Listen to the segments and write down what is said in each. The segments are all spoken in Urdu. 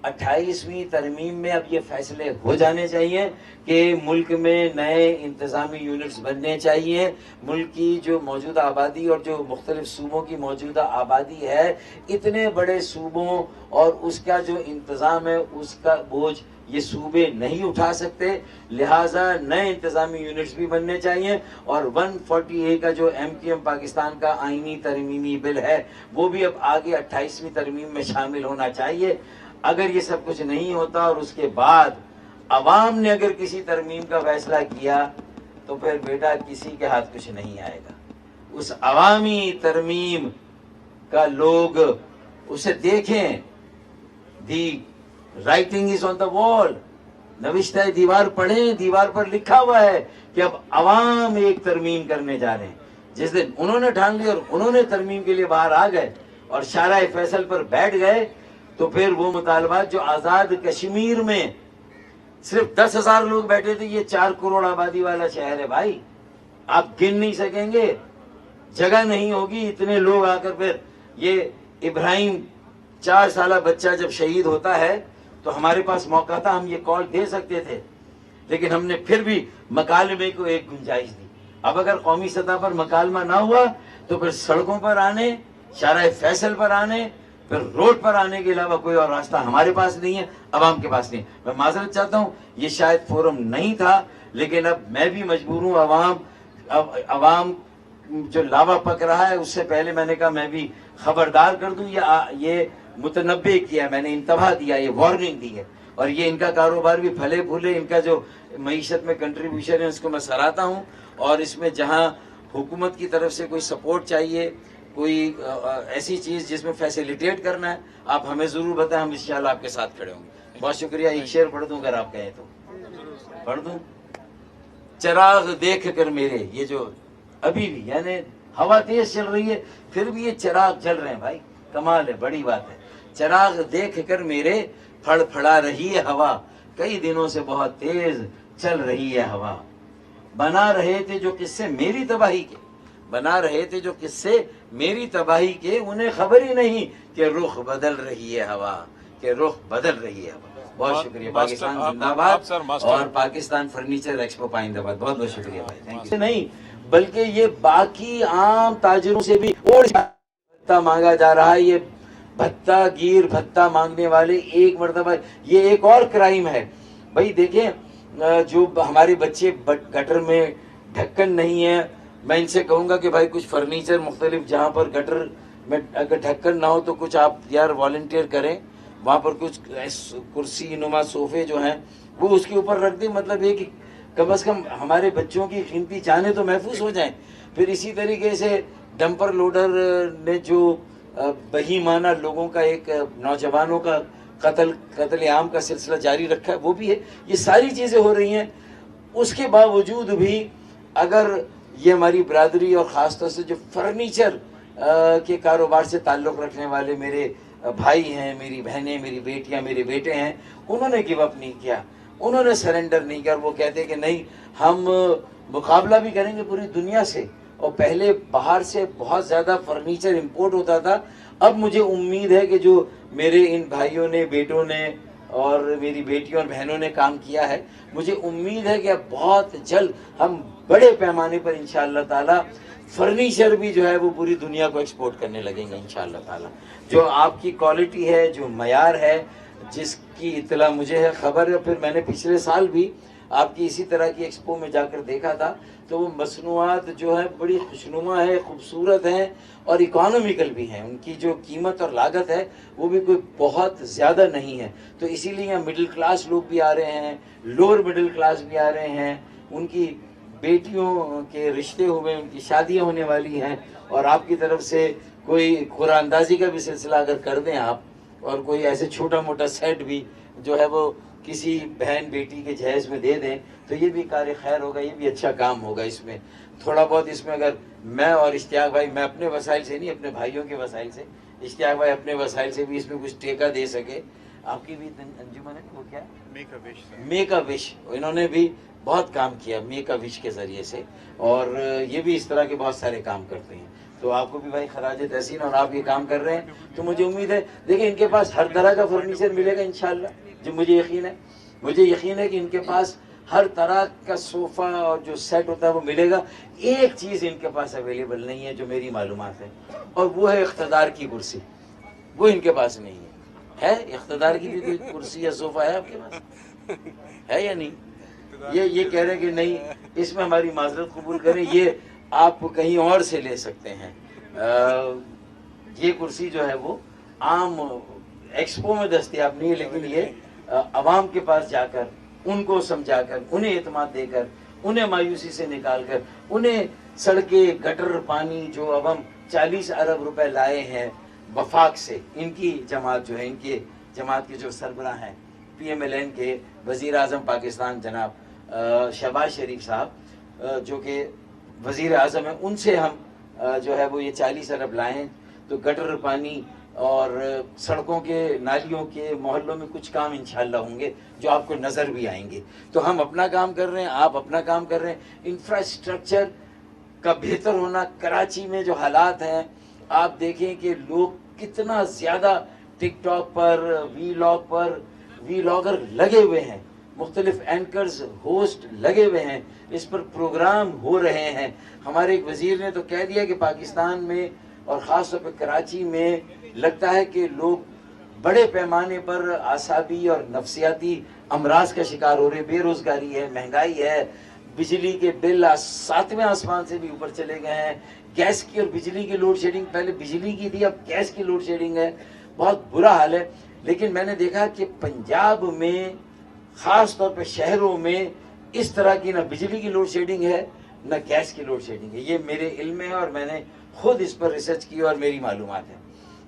28ویں ترمیم میں اب یہ فیصلے ہو جانے چاہیے کہ ملک میں نئے انتظامی یونٹس بننے چاہیے. ملک کی جو موجودہ آبادی اور جو مختلف صوبوں کی موجودہ آبادی ہے، اتنے بڑے صوبوں اور اس کا جو انتظام ہے اس کا بوجھ یہ صوبے نہیں اٹھا سکتے، لہٰذا نئے انتظامی یونٹس بھی بننے چاہیے. اور 140A کا جو MQM پاکستان کا آئینی ترمیمی بل ہے وہ بھی اب آگے 28ویں ترمیم میں شامل ہونا چاہیے. اگر یہ سب کچھ نہیں ہوتا اور اس کے بعد عوام نے اگر کسی ترمیم کا فیصلہ کیا تو پھر بیٹا کسی کے ہاتھ کچھ نہیں آئے گا. اس عوامی ترمیم کا لوگ اسے دیکھیں. دی رائٹنگ از آن دا وال، نوشتہ دیوار پڑھیں، دیوار پر لکھا ہوا ہے کہ اب عوام ایک ترمیم کرنے جا رہے ہیں. جس دن انہوں نے ٹھان لی اور انہوں نے ترمیم کے لیے باہر آ گئے اور شارع فیصل پر بیٹھ گئے تو پھر وہ مطالبات جو آزاد کشمیر میں صرف 10,000 لوگ بیٹھے تھے، یہ 4 کروڑ آبادی والا شہر ہے بھائی، آپ گن نہیں سکیں گے، جگہ نہیں ہوگی اتنے لوگ آ کر. پھر یہ ابراہیم 4 سالہ بچہ جب شہید ہوتا ہے تو ہمارے پاس موقع تھا، ہم یہ کال دے سکتے تھے، لیکن ہم نے پھر بھی مکالمے کو ایک گنجائش دی. اب اگر قومی سطح پر مکالمہ نہ ہوا تو پھر سڑکوں پر آنے، شارع فیصل پر آنے، پھر روڈ پر آنے کے علاوہ کوئی اور راستہ ہمارے پاس نہیں ہے، عوام کے پاس نہیں. میں معذرت چاہتا ہوں، یہ شاید فورم نہیں تھا، لیکن اب میں بھی مجبور ہوں. عوام جو لاوا پک رہا ہے، اس سے پہلے میں نے کہا میں بھی خبردار کر دوں. یہ متنبع کیا، میں نے انتباہ دیا، یہ وارننگ دی ہے. اور یہ ان کا کاروبار بھی پھلے پھولے، ان کا جو معیشت میں کنٹریبیوشن ہے اس کو میں سراہتا ہوں. اور اس میں جہاں حکومت کی طرف سے کوئی سپورٹ چاہیے، کوئی ایسی چیز جس میں فیسیلیٹیٹ کرنا ہے، آپ ہمیں ضرور بتائیں، ہم انشاءاللہ آپ کے ساتھ کھڑے ہوں گے. بہت شکریہ. ایک شعر پڑھ دوں اگر آپ کہیں تو پڑھ دوں. چراغ دیکھ کر میرے، یہ جو ابھی بھی یعنی ہوا تیز چل رہی ہے پھر بھی یہ چراغ جل رہے ہیں بھائی، کمال ہے، بڑی بات ہے. چراغ دیکھ کر میرے پھڑ پھڑا رہی ہے ہوا، کئی دنوں سے بہت تیز چل رہی ہے ہوا. بنا رہے تھے جو قصے میری تباہی کے، بنا رہے تھے جو قصے میری تباہی کے، انہیں خبر ہی نہیں کہ رخ بدل رہی ہے ہوا، کہ رخ بدل رہی ہے ہوا. بہت شکریہ. پاکستان زندہ باد اور پاکستان فرنیچر ایکسپو پائندہ باد. بہت بہت شکریہ بھائی. Thank you. نہیں بلکہ یہ باقی عام تاجروں سے بھی اور بھتہ مانگا جا رہا ہے. یہ بھتہ گیر، بھتہ مانگنے والے ایک مرتبہ، یہ ایک اور کرائم ہے بھائی. دیکھیں جو ہمارے بچے گٹر میں ڈھکن نہیں ہے، میں ان سے کہوں گا کہ بھائی کچھ فرنیچر مختلف جہاں پر گٹر میں اگر ڈھکن نہ ہو تو کچھ آپ یار والنٹیئر کریں، وہاں پر کچھ کرسی نما صوفے جو ہیں وہ اس کے اوپر رکھ دیں. مطلب یہ کہ کم از کم ہمارے بچوں کی قیمتی جانیں تو محفوظ ہو جائیں. پھر اسی طریقے سے ڈمپر لوڈر نے جو بہیمانہ لوگوں کا ایک نوجوانوں کا قتل عام کا سلسلہ جاری رکھا ہے، وہ بھی ہے. یہ ساری چیزیں ہو رہی ہیں. اس کے باوجود بھی اگر یہ ہماری برادری اور خاص طور سے جو فرنیچر کے کاروبار سے تعلق رکھنے والے میرے بھائی ہیں، میری بہنیں، میری بیٹیاں، میرے بیٹے ہیں، انہوں نے گیو اپ نہیں کیا، انہوں نے سرنڈر نہیں کیا. وہ کہتے کہ نہیں ہم مقابلہ بھی کریں گے پوری دنیا سے. اور پہلے باہر سے بہت زیادہ فرنیچر امپورٹ ہوتا تھا. اب مجھے امید ہے کہ جو میرے ان بھائیوں نے، بیٹوں نے اور میری بیٹیوں اور بہنوں نے کام کیا ہے، مجھے امید ہے کہ اب بہت جلد ہم بڑے پیمانے پر انشاءاللہ تعالی فرنیچر بھی جو ہے وہ پوری دنیا کو ایکسپورٹ کرنے لگیں گے انشاءاللہ تعالی. جو آپ کی کوالٹی ہے، جو معیار ہے، جس کی اطلاع مجھے ہے، خبر ہے. پھر میں نے پچھلے سال بھی آپ کی اسی طرح کی ایکسپو میں جا کر دیکھا تھا تو وہ مصنوعات جو ہے بڑی خوشنما ہے، خوبصورت ہیں اور اکانومیکل بھی ہیں. ان کی جو قیمت اور لاگت ہے وہ بھی کوئی بہت زیادہ نہیں ہے. تو اسی لیے یہاں مڈل کلاس لوگ بھی آ رہے ہیں، لوور مڈل کلاس بھی آ رہے ہیں. ان کی بیٹیوں کے رشتے ہوئے، ان کی شادیاں ہونے والی ہیں، اور آپ کی طرف سے کوئی قرآن اندازی کا بھی سلسلہ اگر کر دیں آپ، اور کوئی ایسے چھوٹا موٹا سیٹ بھی جو ہے وہ کسی بہن بیٹی کے جہیز میں دے دیں تو یہ بھی کار خیر ہوگا، یہ بھی اچھا کام ہوگا. اس میں تھوڑا بہت اس میں اگر میں اور اشتیاق بھائی، میں اپنے وسائل سے نہیں، اپنے بھائیوں کے وسائل سے، اشتیاق بھائی اپنے وسائل سے بھی اس میں کچھ ٹیکہ دے سکے. آپ کی بھی انجمن ہے وہ کیا میک اے وش، انہوں نے بھی بہت کام کیا میک اے وش کے ذریعے سے، اور یہ بھی اس طرح کے بہت سارے کام کرتے ہیں. تو آپ کو بھی بھائی خراج تحسین، اور آپ یہ کام کر رہے ہیں تو مجھے امید ہے دیکھیں ان کے پاس ہر طرح کا فرنیچر ملے گا انشاءاللہ، جو مجھے یقین ہے کہ ان کے پاس ہر طرح کا صوفہ اور جو سیٹ ہوتا ہے وہ ملے گا. ایک چیز ان کے پاس اویلیبل نہیں ہے جو میری معلومات ہے، اور وہ ہے اقتدار کی کرسی. وہ ان کے پاس نہیں ہے اقتدار کی بھی کوئی کرسی یا صوفہ ہے آپ کے پاس؟ ہے یا نہیں؟ یہ کہہ رہے کہ نہیں، اس میں ہماری معذرت قبول کریں، یہ آپ کہیں اور سے لے سکتے ہیں. یہ کرسی جو ہے وہ عام ایکسپو میں دستیاب نہیں ہے، لیکن یہ عوام کے پاس جا کر ان کو سمجھا کر انہیں اعتماد دے کر انہیں مایوسی سے نکال کر انہیں سڑکیں گٹر پانی جو اب ہم 40 ارب روپے لائے ہیں وفاق سے، ان کی جماعت جو ہے، ان کی جماعت کے جو سربراہ ہیں PMLN کے وزیر اعظم پاکستان جناب شہباز شریف صاحب جو کہ وزیر اعظم ہیں، ان سے ہم جو ہے وہ یہ 40 ارب لائے ہیں. تو گٹر پانی اور سڑکوں کے نالیوں کے محلوں میں کچھ کام انشاءاللہ ہوں گے جو آپ کو نظر بھی آئیں گے. تو ہم اپنا کام کر رہے ہیں، آپ اپنا کام کر رہے ہیں. انفراسٹرکچر کا بہتر ہونا، کراچی میں جو حالات ہیں آپ دیکھیں کہ لوگ کتنا زیادہ ٹک ٹاک پر وی لاگر لگے ہوئے ہیں، مختلف اینکرز ہوسٹ لگے ہوئے ہیں، اس پر پروگرام ہو رہے ہیں. ہمارے ایک وزیر نے تو کہہ دیا کہ پاکستان میں اور خاص طور پہ کراچی میں لگتا ہے کہ لوگ بڑے پیمانے پر اعصابی اور نفسیاتی امراض کا شکار ہو رہے. بے روزگاری ہے، مہنگائی ہے، بجلی کے بل 7ویں آسمان سے بھی اوپر چلے گئے ہیں. گیس کی اور بجلی کی لوڈ شیڈنگ، پہلے بجلی کی تھی اب گیس کی لوڈ شیڈنگ ہے. بہت برا حال ہے. لیکن میں نے دیکھا کہ پنجاب میں خاص طور پہ شہروں میں اس طرح کی نہ بجلی کی لوڈ شیڈنگ ہے نہ گیس کی لوڈ شیڈنگ ہے. یہ میرے علم میں ہے اور میں نے خود اس پر ریسرچ کی اور میری معلومات ہے.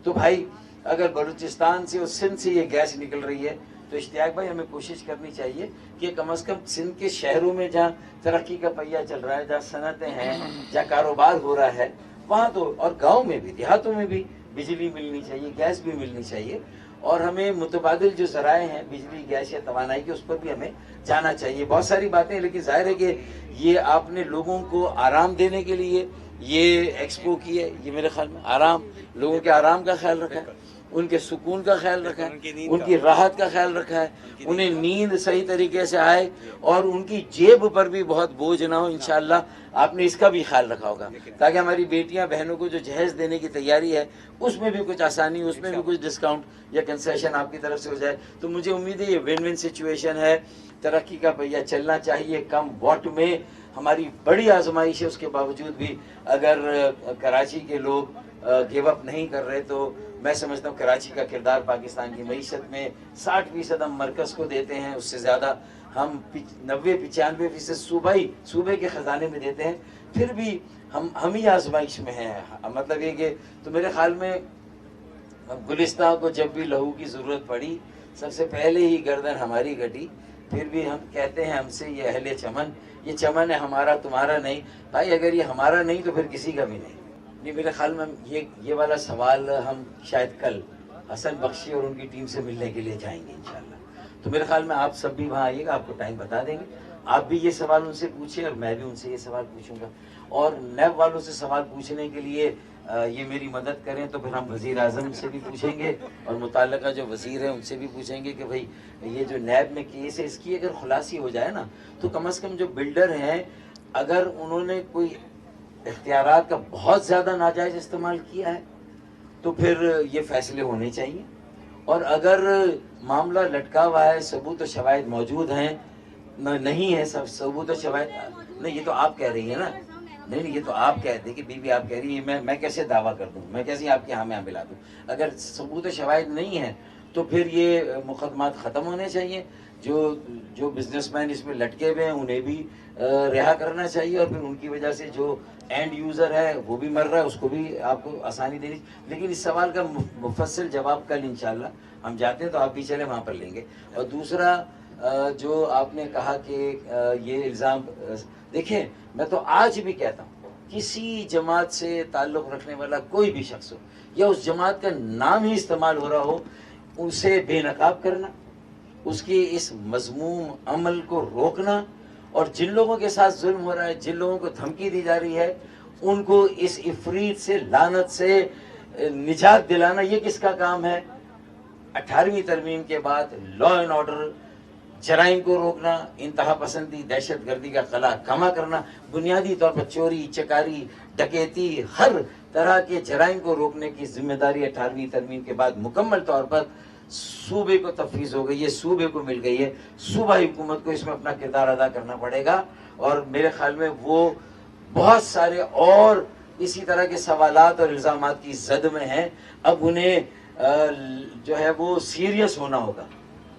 تو بھائی اگر بلوچستان سے اور سندھ سے یہ گیس نکل رہی ہے تو اشتیاق بھائی ہمیں کوشش کرنی چاہیے کہ کم از کم سندھ کے شہروں میں جہاں ترقی کا پہیہ چل رہا ہے، جہاں صنعتیں ہیں، جہاں کاروبار ہو رہا ہے، وہاں تو، اور گاؤں میں بھی دیہاتوں میں بھی بجلی ملنی چاہیے، گیس بھی ملنی چاہیے. اور ہمیں متبادل جو ذرائع ہیں بجلی، گیس یا توانائی کے، اس پر بھی ہمیں جانا چاہیے. بہت ساری باتیں، لیکن ظاہر ہے کہ یہ آپ نے لوگوں کو آرام دینے کے لیے یہ ایکسپو کی ہے. یہ میرے خیال میں آرام، لوگوں کے آرام کا خیال رکھا ہے، ان کے سکون کا خیال رکھا ہے، ان کی راحت کا خیال رکھا ہے، انہیں نیند صحیح طریقے سے آئے اور ان کی جیب پر بھی بہت بوجھ نہ ہو. انشاءاللہ آپ نے اس کا بھی خیال رکھا ہوگا تاکہ ہماری بیٹیاں بہنوں کو جو جہیز دینے کی تیاری ہے اس میں بھی کچھ آسانی، اس میں بھی کچھ ڈسکاؤنٹ یا کنسیشن آپ کی طرف سے ہو جائے. تو مجھے امید ہے یہ ون ون سچویشن ہے. ترقی کا پہیہ چلنا چاہیے کم واٹ میں. ہماری بڑی آزمائش ہے، اس کے باوجود بھی اگر کراچی کے لوگ گیو اپ نہیں کر رہے تو میں سمجھتا ہوں کراچی کا کردار پاکستان کی معیشت میں 60% ہم مرکز کو دیتے ہیں، اس سے زیادہ ہم 90-95% صوبے کے خزانے میں دیتے ہیں. پھر بھی ہم ہی آزمائش میں ہیں. مطلب یہ کہ تو میرے خیال میں گلستان کو جب بھی لہو کی ضرورت پڑی سب سے پہلے ہی گردن ہماری کٹی. پھر بھی ہم کہتے ہیں ہم سے یہ اہل چمن، یہ چمن ہے ہمارا تمہارا نہیں. بھائی اگر یہ ہمارا نہیں تو پھر کسی کا بھی نہیں. میرے خیال میں یہ والا سوال ہم شاید کل حسن بخشی اور ان کی ٹیم سے ملنے کے لیے جائیں گے انشاءاللہ. تو میرے خیال میں آپ سب بھی وہاں آئیے گا، آپ کو ٹائم بتا دیں گے. آپ بھی یہ سوال ان سے پوچھیں اور میں بھی ان سے یہ سوال پوچھوں گا. اور نیب والوں سے سوال پوچھنے کے لیے یہ میری مدد کریں تو پھر ہم وزیر اعظم سے بھی پوچھیں گے اور متعلقہ جو وزیر ہیں ان سے بھی پوچھیں گے کہ بھائی یہ جو نیب میں کیس ہے اس کی اگر خلاصی ہو جائے نا تو کم از کم جو بلڈر ہیں اگر انہوں نے کوئی اختیارات کا بہت زیادہ ناجائز استعمال کیا ہے تو پھر یہ فیصلے ہونے چاہیے. اور اگر معاملہ لٹکا ہوا ہے، ثبوت و شواہد موجود ہیں، نہیں ہے سب ثبوت و شواہد، نہیں یہ تو آپ کہہ رہی ہیں نا، نہیں یہ تو آپ کہتے ہیں کہ بی بی آپ کہہ رہی ہیں میں کیسے دعویٰ کر دوں، میں کیسے آپ کے ہاں میں ملا دوں. اگر ثبوت و شواہد نہیں ہے تو پھر یہ مقدمات ختم ہونے چاہیے. جو بزنس مین اس میں لٹکے ہوئے ہیں انہیں بھی رہا کرنا چاہیے اور پھر ان کی وجہ سے جو اینڈ یوزر ہے وہ بھی مر رہا ہے اس کو بھی آپ کو آسانی دینی. لیکن اس سوال کا مفصل جواب کل انشاءاللہ ہم جاتے ہیں تو آپ بھی چلیں وہاں پر لیں گے. اور دوسرا جو آپ نے کہا کہ یہ الزام، دیکھیں میں تو آج بھی کہتا ہوں کسی جماعت سے تعلق رکھنے والا کوئی بھی شخص ہو یا اس جماعت کا نام ہی استعمال ہو رہا ہو اسے بے نقاب کرنا، اس کی اس مذموم عمل کو روکنا، اور جن لوگوں کے ساتھ ظلم ہو رہا ہے، جن لوگوں کو دھمکی دی جا رہی ہے ان کو اس عفریت سے، لعنت سے نجات دلانا، یہ کس کا کام ہے؟ 18ویں ترمیم کے بعد لا اینڈ آرڈر، جرائم کو روکنا، انتہا پسندی، دہشت گردی کا خلا کما کرنا، بنیادی طور پر چوری، چکاری، ڈکیتی، ہر طرح کے جرائم کو روکنے کی ذمہ داری 18ویں ترمیم کے بعد مکمل طور پر صوبے کو تفویض ہو گئی ہے، صوبے کو مل گئی ہے۔ صوبائی حکومت کو اس میں اپنا کردار ادا کرنا پڑے گا، اور میرے خیال میں وہ بہت سارے اور اسی طرح کے سوالات اور الزامات کی زد میں ہیں۔ اب انہیں جو ہے وہ سیریس ہونا ہوگا۔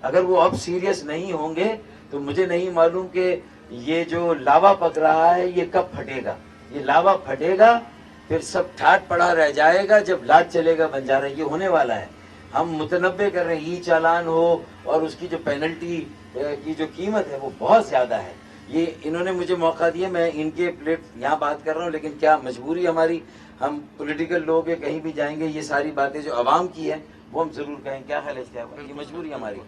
اگر وہ اب سیریس نہیں ہوں گے تو مجھے نہیں معلوم کہ یہ جو لاوا پک رہا ہے یہ کب پھٹے گا۔ یہ لاوا پھٹے گا، پھر سب ٹھاٹ پڑا رہ جائے گا، جب لاٹ چلے گا بنجارا، یہ ہونے والا ہے۔ ہم متنبع کر رہے ہیں، ای چالان ہو اور اس کی جو پینلٹی کی جو قیمت ہے وہ بہت زیادہ ہے۔ یہ انہوں نے مجھے موقع دیا، میں ان کے پلیٹ یہاں بات کر رہا ہوں، لیکن کیا مجبوری ہماری، ہم پولیٹیکل لوگ ہیں، کہیں بھی جائیں گے یہ ساری باتیں جو عوام کی ہیں وہ ہم ضرور کہیں۔ کیا خیال ہے اس کے؟ یہ مجبوری ہماری۔